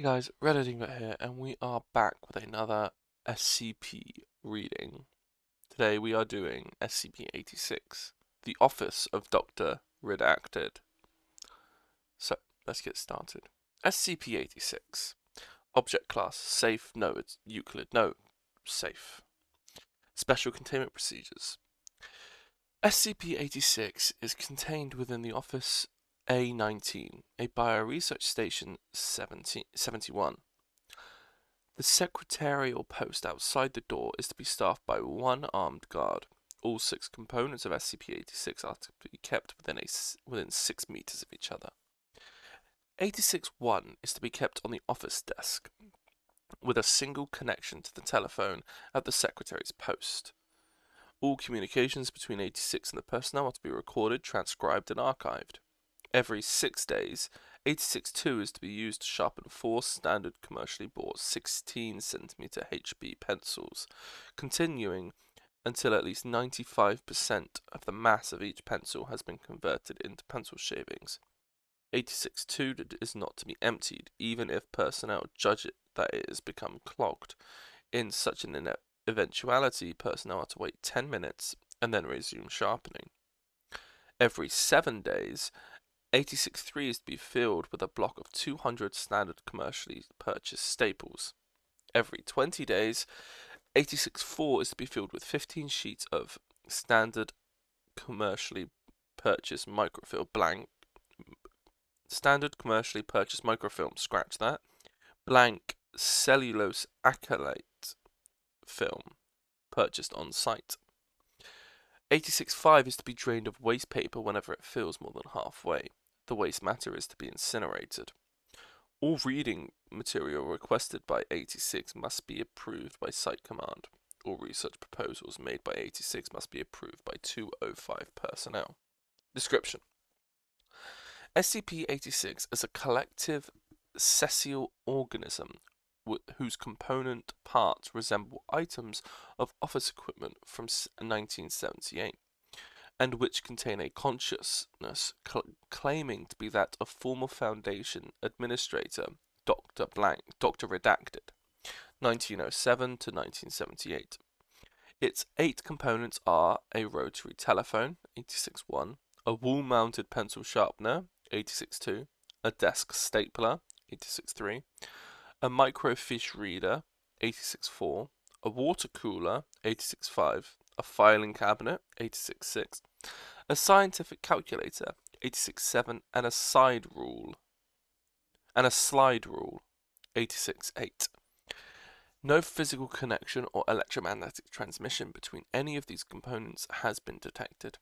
Hey guys, Reddit here, and we are back with another SCP reading. Today we are doing SCP-086, The Office of Dr. Redacted. So, let's get started. SCP-086. Object Class, Safe, no, it's Euclid, no, Safe. Special Containment Procedures. SCP-086 is contained within the Office A-19, a Bioresearch Station 71. The secretarial post outside the door is to be staffed by one armed guard. All 6 components of SCP-86 are to be kept within 6 meters of each other. 86-1 is to be kept on the office desk, with a single connection to the telephone at the secretary's post. All communications between 86 and the personnel are to be recorded, transcribed, and archived. Every 6 days, 86-2 is to be used to sharpen 4 standard commercially bought 16cm HB pencils, continuing until at least 95% of the mass of each pencil has been converted into pencil shavings. 86-2 is not to be emptied, even if personnel judge it that it has become clogged. In such an eventuality, personnel are to wait 10 minutes and then resume sharpening. Every 7 days, 86-3 is to be filled with a block of 200 standard commercially purchased staples. Every 20 days, 86-4 is to be filled with 15 sheets of standard commercially purchased microfilm scratch that, blank cellulose acrylate film purchased on site. 86-5 is to be drained of waste paper whenever it fills more than halfway. The waste matter is to be incinerated. All reading material requested by 86 must be approved by Site Command. All research proposals made by 86 must be approved by 205 personnel. Description: SCP-86 is a collective sessile organism whose component parts resemble items of office equipment from 1978. And which contain a consciousness claiming to be that of former Foundation Administrator Dr. Redacted, 1907 to 1978. Its 8 components are a rotary telephone, 86-1, a wall-mounted pencil sharpener, 86-2, a desk stapler, 86-3, a microfiche reader, 86-4, a water cooler, 86-5, a filing cabinet, 86-6, a scientific calculator, 86-7, and a slide rule, 86-8. No physical connection or electromagnetic transmission between any of these components has been detected.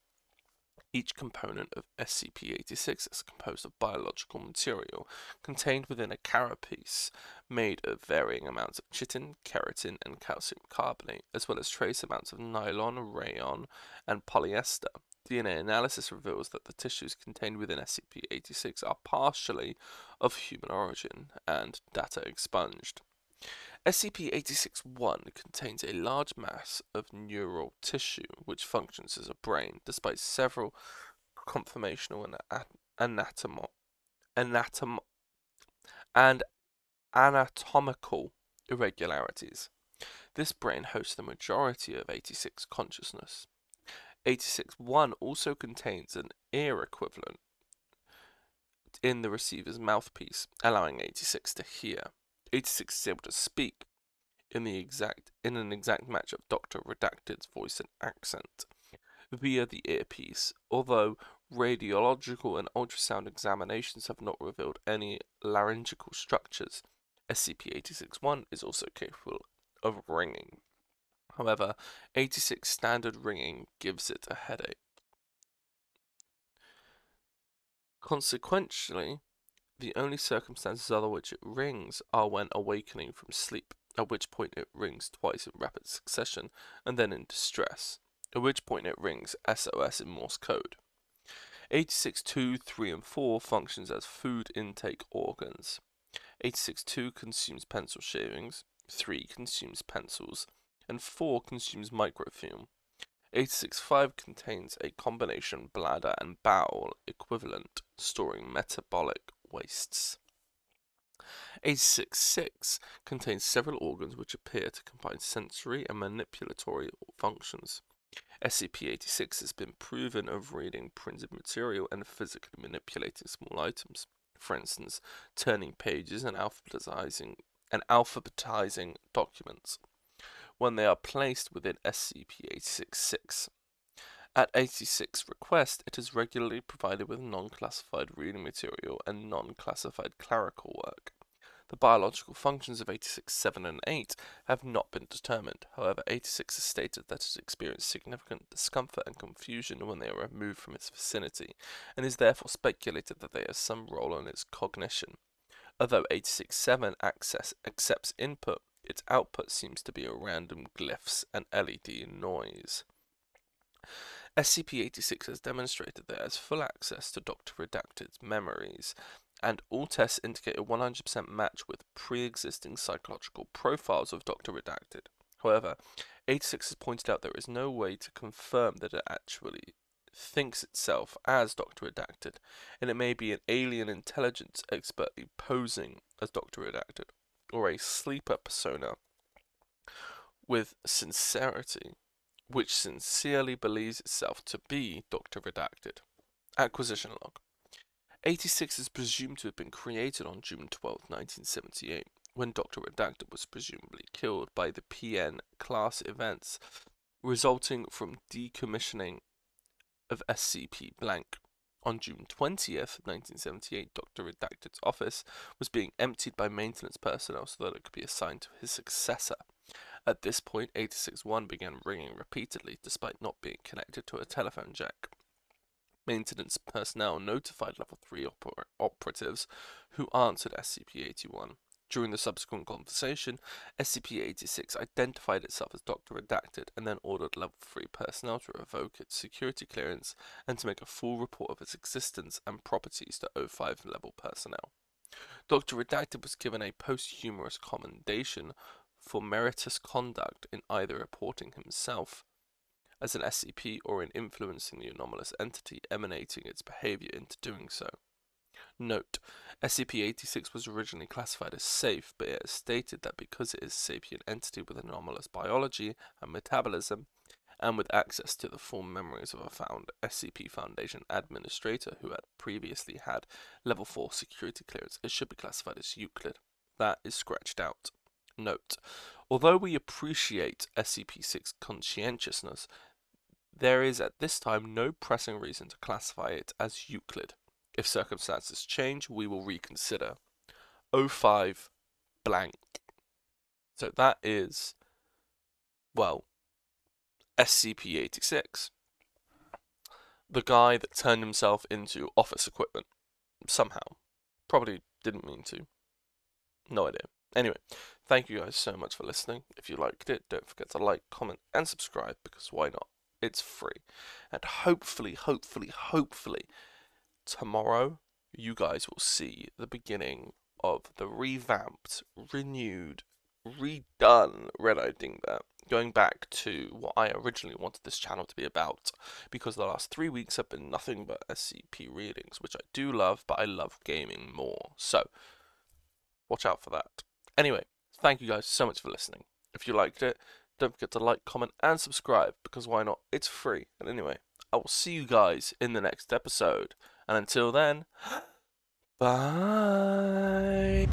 Each component of SCP-86 is composed of biological material contained within a carapace made of varying amounts of chitin, keratin, and calcium carbonate, as well as trace amounts of nylon, rayon, and polyester. DNA analysis reveals that the tissues contained within SCP-86 are partially of human origin, and data expunged. SCP-86-1 contains a large mass of neural tissue which functions as a brain, despite several conformational and anatomical irregularities. This brain hosts the majority of 86 consciousness. 86-1 also contains an ear equivalent in the receiver's mouthpiece, allowing 86 to hear. 86 is able to speak in an exact match of Dr. Redacted's voice and accent via the earpiece, although radiological and ultrasound examinations have not revealed any laryngeal structures. SCP-86-1 is also capable of ringing. However, 86 standard ringing gives it a headache. Consequently, the only circumstances under which it rings are when awakening from sleep, at which point it rings twice in rapid succession, and then in distress, at which point it rings SOS in Morse code. 86-2, 3, and 4 functions as food intake organs. 86-2 consumes pencil shavings, 3 consumes pencils, and 4 consumes microfilm. 86-5 contains a combination bladder and bowel equivalent, storing metabolic wastes. 86.6 contains several organs which appear to combine sensory and manipulatory functions. SCP-086 has been proven of reading printed material and physically manipulating small items. For instance, turning pages and alphabetizing documents when they are placed within SCP-086. At 86 request, it is regularly provided with non-classified reading material and non-classified clerical work. The biological functions of 86, 7, and 8 have not been determined. However, 86 has stated that it experienced significant discomfort and confusion when they are removed from its vicinity, and is therefore speculated that they have some role in its cognition. Although 86-7 accepts input, its output seems to be a random glyphs and LED noise. SCP-086 has demonstrated that it has full access to Dr. Redacted's memories, and all tests indicate a 100% match with pre-existing psychological profiles of Dr. Redacted. However, 86 has pointed out there is no way to confirm that it actually thinks itself as Dr. Redacted, and it may be an alien intelligence expertly posing as Dr. Redacted, or a sleeper persona with sincerity, which sincerely believes itself to be Dr. Redacted. Acquisition log. 86 is presumed to have been created on June 12, 1978, when Dr. Redacted was presumably killed by the PN class events resulting from decommissioning of SCP blank. On June 20th, 1978, Dr. Redacted's office was being emptied by maintenance personnel so that it could be assigned to his successor. At this point, 86-1 began ringing repeatedly, despite not being connected to a telephone jack. Maintenance personnel notified Level 3 operatives, who answered SCP-81. During the subsequent conversation, SCP-86 identified itself as Dr. Redacted and then ordered Level 3 personnel to revoke its security clearance and to make a full report of its existence and properties to O5 level personnel. Dr. Redacted was given a posthumous commendation for meritorious conduct in either reporting himself as an SCP or in influencing the anomalous entity emanating its behavior into doing so. Note: SCP-86 was originally classified as safe, but it is stated that because it is a sapient entity with anomalous biology and metabolism, and with access to the full memories of a SCP Foundation administrator who had previously had Level 4 security clearance, it should be classified as Euclid. That is scratched out. Note: although we appreciate SCP-6 conscientiousness, there is at this time no pressing reason to classify it as Euclid. If circumstances change, we will reconsider. 05 blank. So that is, well, SCP-86. The guy that turned himself into office equipment. Somehow. Probably didn't mean to. No idea. Anyway, thank you guys so much for listening. If you liked it, don't forget to like, comment, and subscribe, because why not? It's free. And hopefully, tomorrow, you guys will see the beginning of the revamped, renewed, redone Red-Eyed Dingbat, going back to what I originally wanted this channel to be about, because the last 3 weeks have been nothing but SCP readings, which I do love, but I love gaming more, so watch out for that. Anyway, thank you guys so much for listening. If you liked it, don't forget to like, comment, and subscribe, because why not? It's free. And anyway, I will see you guys in the next episode. And until then, bye.